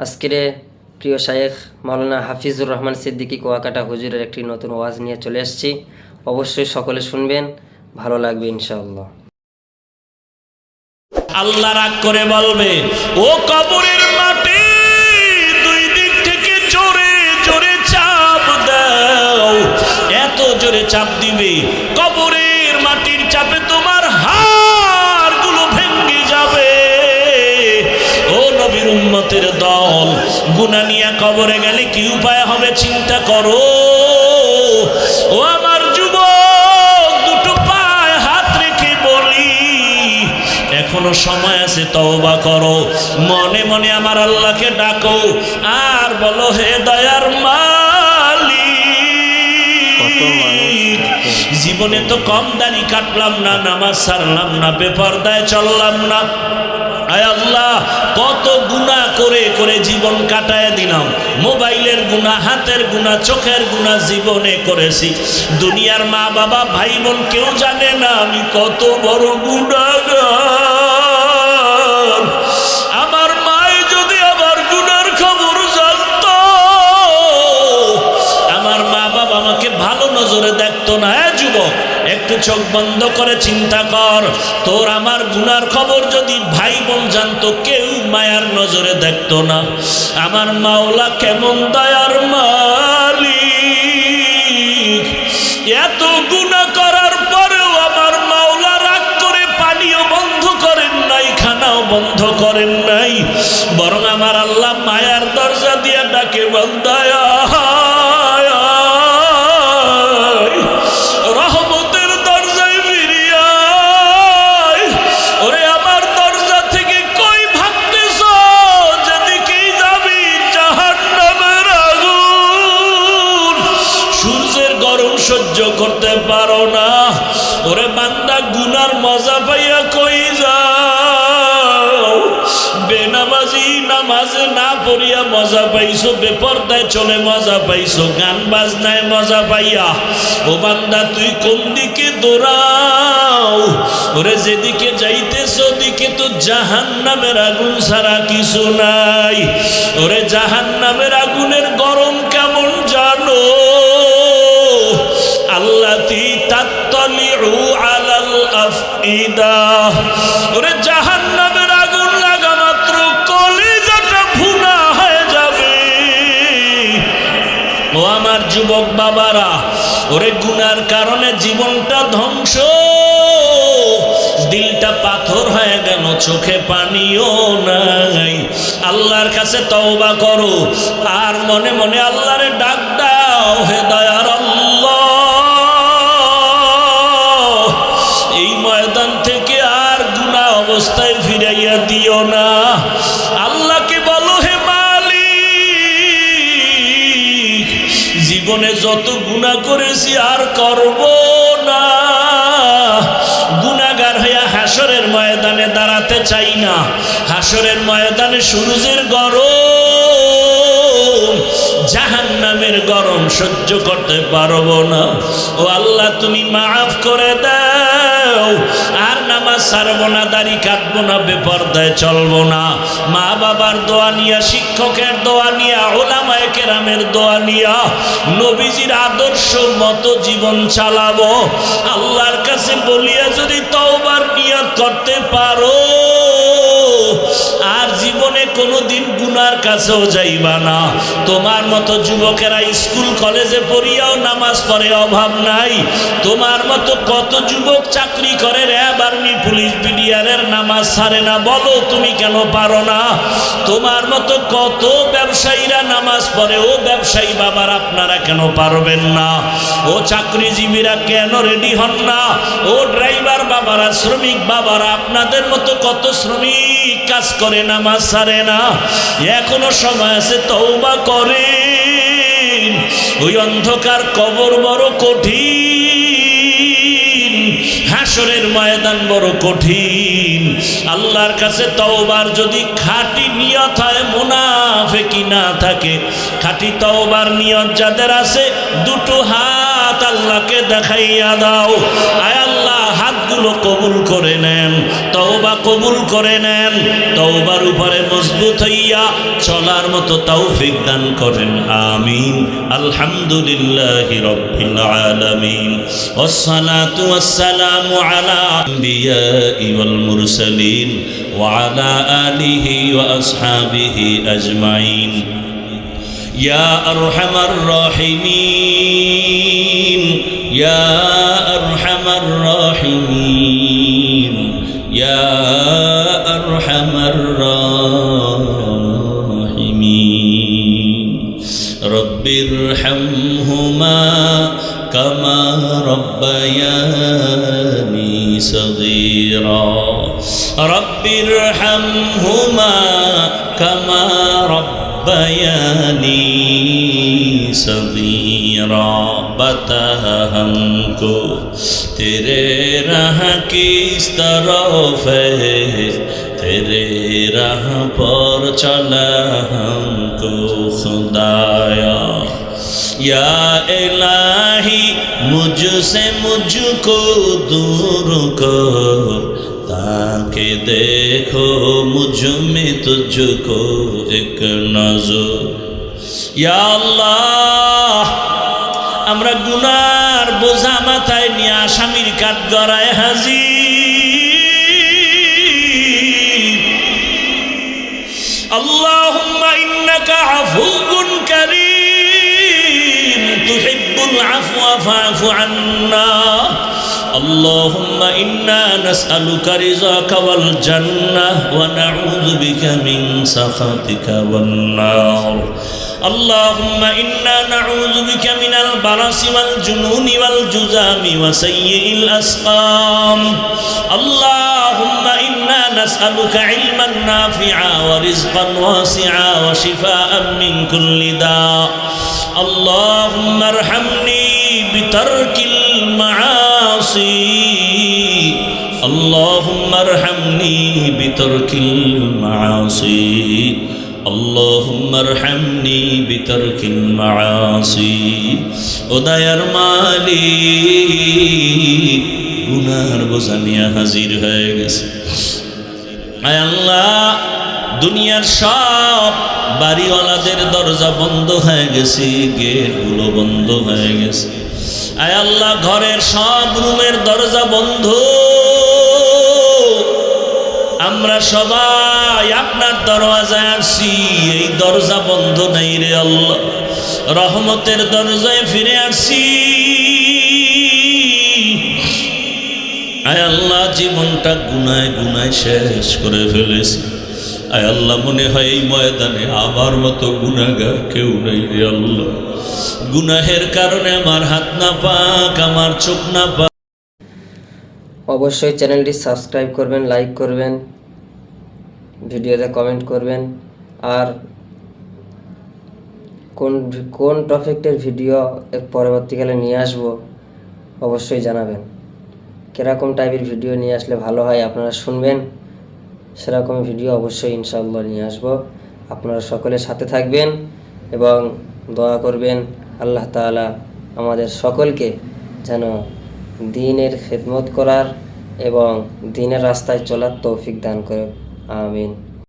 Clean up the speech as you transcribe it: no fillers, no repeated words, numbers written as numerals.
আজকের প্রিয় শায়েখ মাওলানা হাফিজুর রহমান সিদ্দিকী কুয়াকাটা হুজুরের একটি নতুন ওয়াজ নিয়ে চলে আসছি। অবশ্যই সকলে শুনবেন, ভালো লাগবে ইনশাআল্লাহ। আল্লাহ রাগ করে বলবে, ও কবরের মাটি, দুই দিক থেকে জোরে জোরে চাপ দাও। এত জোরে চাপ দিবে, কবরের মাটির চাপে তোমার হাড়গুলো ভেঙে যাবে। ও নবীর উম্মতের দল, গুনাহ নিয়ে কবরে গেলে কি উপায় হবে চিন্তা করো। ও আমার যুবক, দুটো পায়ে হাত রেখে বলি, এখনো সময় আছে, তওবা করো। মনে মনে আমার আল্লাহকে ডাকো আর বলো, হে দয়ার মালিক, জীবনে তো কম দাড়ি কাটলাম না, নামাজ ছাড়লাম না, বেপরদায় চললাম না। আয় আল্লাহ, কত গুনাহ করে করে জীবন কাটায় দিলাম। মোবাইলের গুনাহ, হাতের গুনাহ, চোখের গুনাহ জীবনে করেছি। দুনিয়ার মা বাবা ভাই বোন কেউ জানে না আমি কত বড় গুনাহগার। আমার মায়ে যদি আমার গুনার খবর জানতো, আমার মা বাবা আমাকে ভালো নজরে দেখতো না। হ্যাঁ যুবক, একটু চোখ বন্ধ করে চিন্তা কর, তোর আমার গুনার খবর যদি ভাই বোন জানতো, কেউ মায়ার নজরে দেখতো না। আমার মাওলা কেমন দয়ার মালিক, এত গুনাহ করার পরেও আমার মাওলা রাগ করে পানিও বন্ধ করেন নাই, খানাও বন্ধ করেন নাই, বরং আমার আল্লাহ মায়ার দরজা দিয়ে ডাকে, বান্দায়া রহমতের দরজায় ফিরিয়ে আয়। ওরে আমার দরজা থেকে কই ভাগতেছ, যেদিকেই যাবি জাহান্নামের আগুন। সূর্যের গরম সহ্য করতে পারো না, ওরে বান্দা গুনার মজা পাইয়া কই যাও। বেনামাজি নামাজে না পড়িয়া মজা পাইছো, বেপরদায় চলে মজা পাইছো, গান বাজনায় মজা পাইয়া। ও বান্দা, তুই কোন দিকে দৌড়াও? ওরে যেদিকে যাইতেছ ওদিকে তো জাহান্নামের আগুন ছাড়া কিছু নাই। ওরে জাহান্নামের আগুনের গরম কেমন জানো? আল্লাতী তাত্তালিউ আলাল আফইদা। ওরে জাহান্নামের আগুন লাগা মাত্র কলিজাটা ভুনা হয়ে যাবে। ও আমার যুবক বাবারা, ওরে গুনার কারণে জীবনটা ধ্বংস, দিলটা পাথর হয়ে গেল, চোখে পানিও নাই। আল্লাহর কাছে তওবা করো আর মনে মনে আল্লাহরে ডাক দাও, হে দয়ার আল্লাহ, এই ময়দান থেকে আর গুনাহ অবস্থায় ফিরাইয়া দিও না। আল্লাহকে বলো, হে মালিক, জীবনে যত গুনাহ করেছি আর করব না। গুনাহগার হইয়া হাসরের ময়দানে দাঁড়াতে চাই না। হাসরের ময়দানে সূর্যের গরম, জাহান্নামের গরম সহ্য করতে পারবো না। ও আল্লাহ, তুমি মাফ করে দাও। আর নামাজ ছাড়বো না, দাড়ি কাটবো না, বেপরদায় চলবো না। মা বাবার দোয়া নিয়া, শিক্ষকের দোয়া নিয়া, ওলামায়ে কেরামের দোয়া নিয়া, নবীজির আদর্শ মতো জীবন চালাবো। আল্লাহর কাছে বলিয়া যদি তওবার নিয়ত করতে পারো, আর জীবনে কোনোদিন গুনার কাছেও যাইবা না। তোমার মতো যুবকেরা স্কুল কলেজে পড়িয়াও নামাজ পড়ে, অভাব নাই। তোমার মতো কত যুবক চাকরি করে, র্যাব, আর্মি, পুলিশ, বিডিআরের নামাজ ছাড়ে না। বলো তুমি কেন পারো না? তোমার মতো কত ব্যবসায়ীরা নামাজ পড়ে, ও ব্যবসায়ী বাবার আপনারা কেন পারবেন না? ও চাকরিজীবীরা কেন রেডি হন না? ও ড্রাইভার বাবারা, শ্রমিক বাবারা, আপনাদের মতো কত শ্রমিক কাজ করে, নামাজ ছাড়ে না। এখনো সময় আছে, তওবা করেন। ওই অন্ধকার কবর বড় কঠিন, হাসরের ময়দান বড় কঠিন। আল্লাহর কাছে তওবার যদি খাঁটি নিয়ত হয়, মুনাফিকি না থাকে, খাঁটি তওবার নিয়ত যাদের আছে, দুটো হাত আল্লাহকে দেখাইয়া দাও। আয় আল্লাহ, হাত হাতগুলো কবুল করে নেন, তওবা কবুল করে নেন, তওবার উপরে মজবুত হইয়া চলার মতো তৌফিক দান করেন, আমিন। আলহামদুলিল্লাহি রাব্বিল আলামিন, ওয়াসসালাতু ওয়াসসালামু আলা আম্বিয়াই ওয়াল মুরসালিন ওয়া আলা আলিহি ওয়া আসহাবিহি আজমাইন। ইয়া আরহামার রাহিমিন, ইয়া আরহামার রাহিমিন, ইয়া আরহামার রাহিমিন। রব্বিরহামহুমা কামা রব্বায়ানি সগীরা, রব্বিরহামহুমা কামা रब्बयानी सगीरा। बता हमको तेरे राह किस तरफ है, तेरे राह पर चला हमको खुदाया। या इलाही मुझसे मुझको दूर कर, ताकि देखो मुझ में तुझको एक नजर। या अल्लाह, আমরা গুনার বোঝা মাথায় নিয়ে আসামির কাঠগড়ায় হাজির। আল্লাহুম্মা ইন্নাকা আফুউন কারীম তুহিব্বুল আফওয়া ফা'ফু আন্না। اللهم إنا نسألك رضاك والجنة ونعوذ بك من سخطك والنار. اللهم إنا نعوذ بك من البرص والجنون والجذام وسيء الأسقام. اللهم إنا نسألك علما نافعا ورزقا واسعا وشفاء من كل داء. اللهم ارحمني بترك المعاصي. اللهم ارحمني بترك المعاصي. اللهم ارحمني بترك المعاصي. ও দয়ার মালিক, গুনার বোঝা নিয়ে হাজির হয়ে গেছে। আয় আল্লাহ, দুনিয়ার সব বাড়িওয়ালাদের দরজা বন্ধ হয়ে গেছে, গেটগুলো বন্ধ হয়ে গেছে। আয় আল্লাহ, ঘরের সব রুমের দরজা বন্ধ। আমরা সবাই আপনার দরওয়াজায় আসছি, এই দরজা বন্ধ নাই রে আল্লাহ। রহমতের দরজায় ফিরে আসছি। আয় আল্লাহ, জীবনটা গুনায় গুনায় শেষ করে ফেলেছি। আয় আল্লাহ, মনে হয় এই ময়দানে আমার মতো গুনাহগার কেউ নাই রে আল্লাহ। গুনাহের কারণে আমার হাত না পাক, আমার চোখ না পাক। অবশ্যই চ্যানেলটি সাবস্ক্রাইব করবেন, লাইক করবেন, ভিডিওতে কমেন্ট করবেন, আর কোন টপিকের ভিডিও পরবর্তীকালে নিয়ে আসব অবশ্যই জানাবেন। কীরকম টাইপের ভিডিও নিয়ে আসলে ভালো হয় আপনারা শুনবেন, সেরকম ভিডিও অবশ্যই ইনশাআল্লাহ নিয়ে আসব। আপনারা সকলের সাথে থাকবেন এবং দোয়া করবেন আল্লাহ তাআলা আমাদের সকলকে যেন দ্বীনের খেদমত করার এবং দ্বীনের রাস্তায় চলার তৌফিক দান করে, আমিন।